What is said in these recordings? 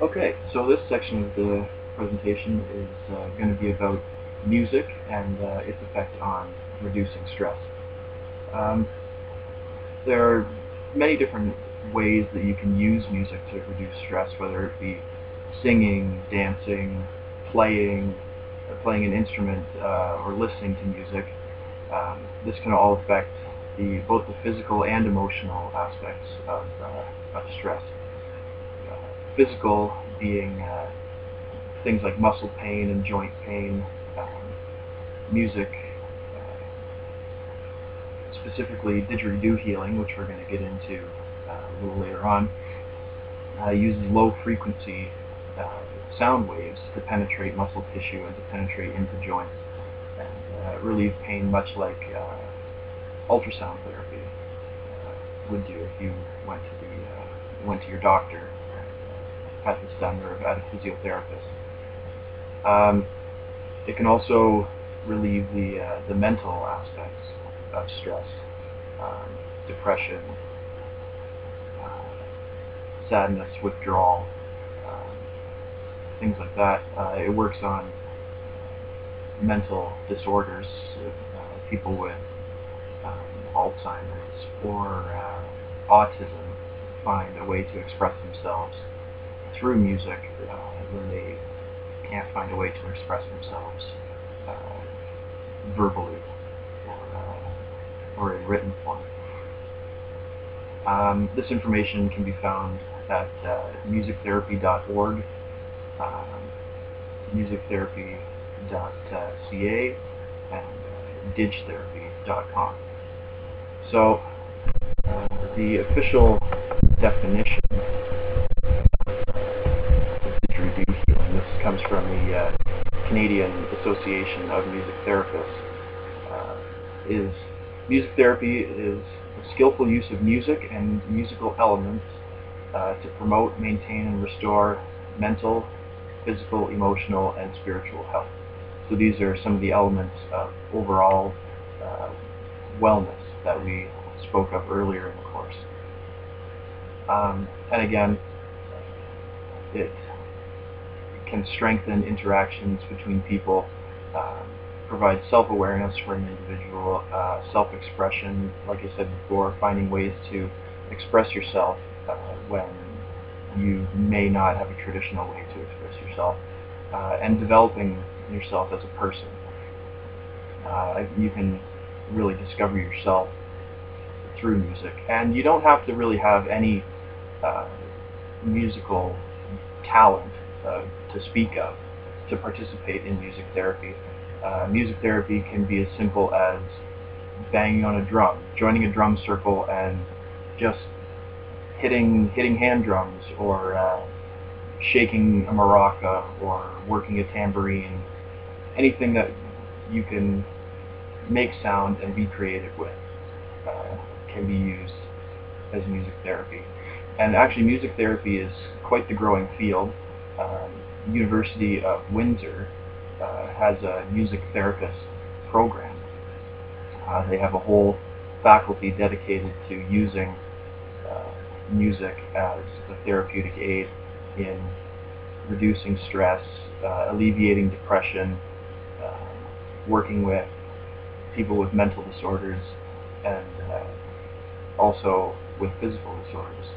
Okay, so this section of the presentation is going to be about music and its effect on reducing stress. Um, there are many different ways that you can use music to reduce stress, whether it be singing, dancing, playing, playing an instrument, or listening to music. This can all affect both the physical and emotional aspects of stress. Physical being things like muscle pain and joint pain, music, specifically didgeridoo healing, which we're going to get into a little later on, uses low frequency sound waves to penetrate muscle tissue and to penetrate into joints and relieve pain, much like ultrasound therapy would do if you went to your doctor and had this done, or at a physiotherapist. It can also relieve the mental aspects of stress, depression, sadness, withdrawal, things like that. It works on mental disorders, people with Alzheimer's or autism find a way to express themselves through music when they can't find a way to express themselves verbally or in written form. This information can be found at musictherapy.org, musictherapy.ca, and didgetherapy.com. So the official definition of didgeridoo healing, this comes from the Canadian Association of Music Therapists, is music therapy is the skillful use of music and musical elements to promote, maintain, and restore mental, physical, emotional, and spiritual health. So these are some of the elements of overall wellness that we spoke of earlier in the course. And again, it can strengthen interactions between people, provide self-awareness for an individual, self-expression, like I said before, finding ways to express yourself when you may not have a traditional way to express yourself, and developing yourself as a person. You can really discover yourself through music, and you don't have to really have any musical talent to speak of to participate in music therapy. Music therapy can be as simple as banging on a drum, joining a drum circle and just hitting hand drums, or shaking a maraca, or working a tambourine. Anything that you can make sound and be creative with can be used as music therapy. And actually, music therapy is quite the growing field. University of Windsor has a music therapist program. They have a whole faculty dedicated to using music as a therapeutic aid in reducing stress, alleviating depression, working with people with mental disorders, and also with physical disorders.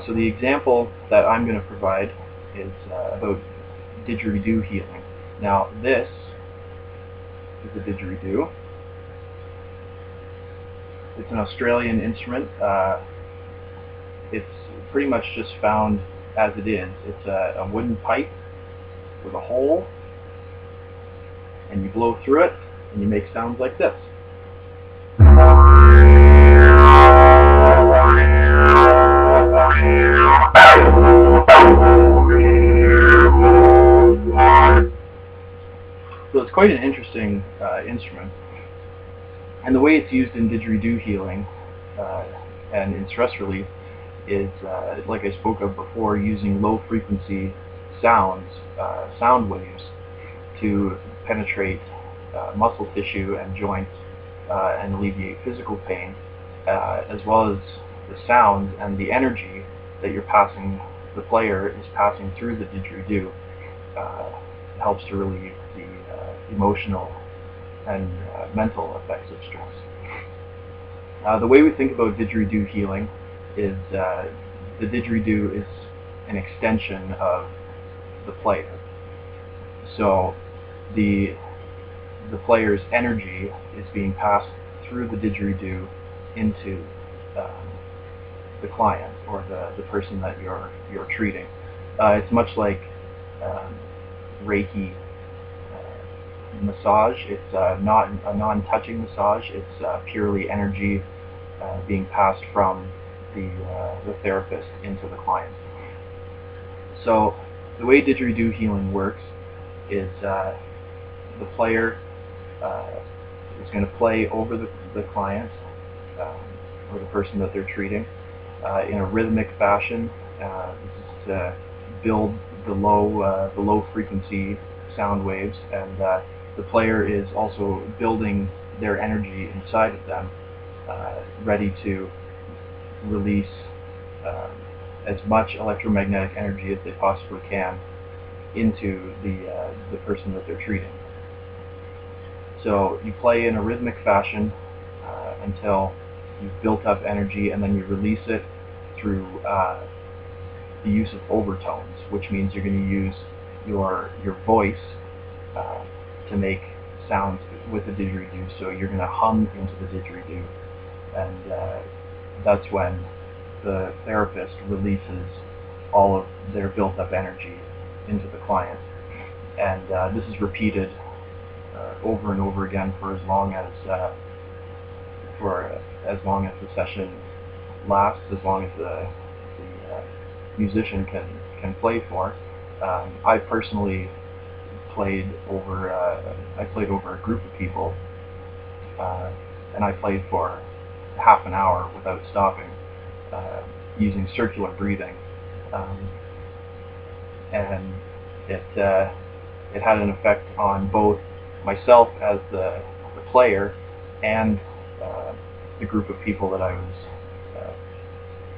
So the example that I'm going to provide is about didgeridoo healing. Now this is a didgeridoo. It's an Australian instrument. It's pretty much just found as it is. It's a wooden pipe with a hole, and you blow through it, and you make sounds like this. So it's quite an interesting instrument. And the way it's used in didgeridoo healing and in stress relief is, like I spoke of before, using low frequency sound waves to penetrate muscle tissue and joints and alleviate physical pain, as well as the sound and the energy that you're passing the player is passing through the didgeridoo helps to relieve the emotional and mental effects of stress. The way we think about didgeridoo healing is the didgeridoo is an extension of the player. So the player's energy is being passed through the didgeridoo into the client or the person that you're treating. It's much like Reiki massage. It's not a non-touching massage. It's purely energy being passed from the therapist into the client. So the way didgeridoo healing works is the player is going to play over the client or the person that they're treating in a rhythmic fashion. This is to build the low frequency sound waves, and the player is also building their energy inside of them, ready to release as much electromagnetic energy as they possibly can into the person that they're treating. So you play in a rhythmic fashion until you've built up energy, and then you release it through the use of overtones, which means you're going to use your voice to make sounds with the didgeridoo. So you're going to hum into the didgeridoo, and that's when the therapist releases all of their built-up energy into the client. And this is repeated over and over again for as long as the session lasts, as long as the musician can play for. I personally played over a group of people, and I played for half an hour without stopping, using circular breathing, and it had an effect on both myself as the player and the group of people that I was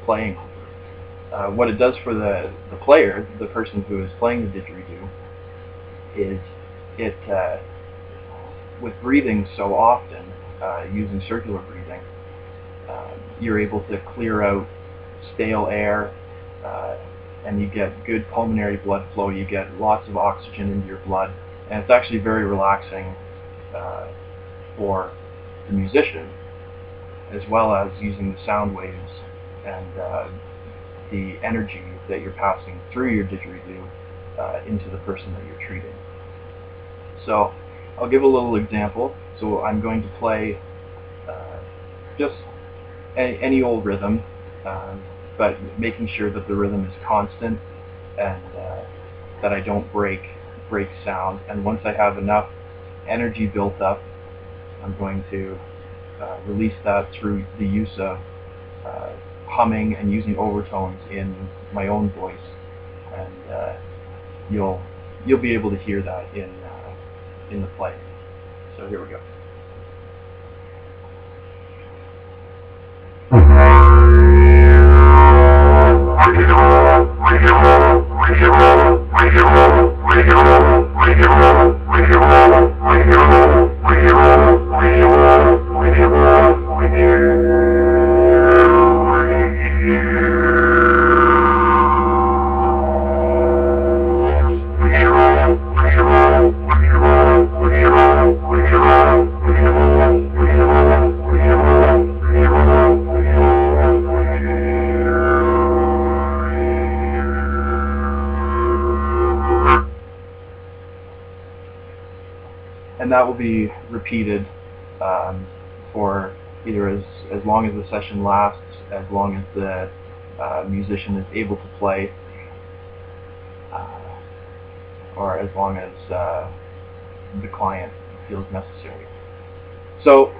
playing over. What it does for the player, the person who is playing the didgeridoo, is it with breathing so often, using circular breathing, you're able to clear out stale air, and you get good pulmonary blood flow. You get lots of oxygen into your blood, and it's actually very relaxing for the musician, as well as using the sound waves and the energy that you're passing through your didgeridoo into the person that you're treating. So I'll give a little example. So I'm going to play just any old rhythm, but making sure that the rhythm is constant and that I don't break sound. And once I have enough energy built up, I'm going to release that through the use of humming and using overtones in my own voice, and you'll be able to hear that in the play. So here we go. And that will be repeated for either as long as the session lasts, as long as the musician is able to play, or as long as the client feels necessary. So,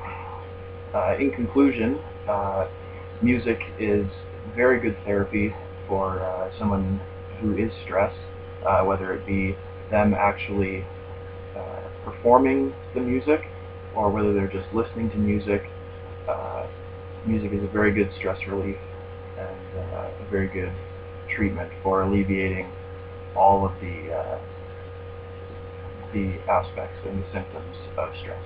in conclusion, music is very good therapy for someone who is stressed, whether it be them actually performing the music, or whether they're just listening to music. Music is a very good stress relief and a very good treatment for alleviating all of the aspects and the symptoms of stress.